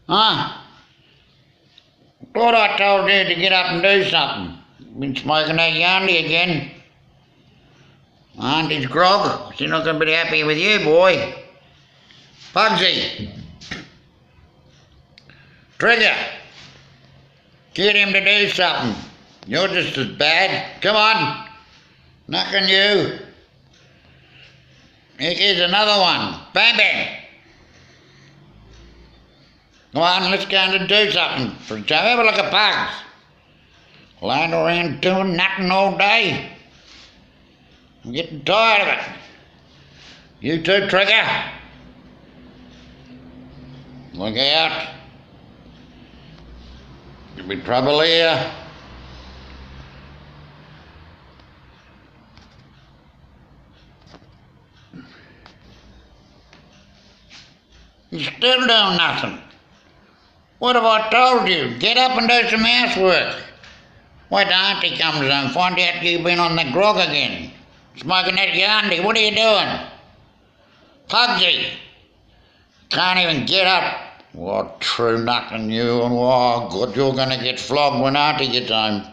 Huh? Thought I told you to get up and do something. Been smoking that Yarndy again. Auntie's grog. She's not going to be happy with you, boy. Pugsy. Trigger. Get him to do something. You're just as bad. Come on. Knock on you. Here's another one. Bang, bang. Come on, let's go and do something for a change. Have a look at Pugs. Lying around doing nothing all day. I'm getting tired of it. You too, Trigger. Look out. There'll be trouble here. You're still doing nothing. What have I told you? Get up and do some housework. Wait till Auntie comes and find out you've been on the grog again. Smoking that Yarndy. What are you doing? Pugsy. Can't even get up. What true nothing you, and oh God, you're going to get flogged when Auntie gets home.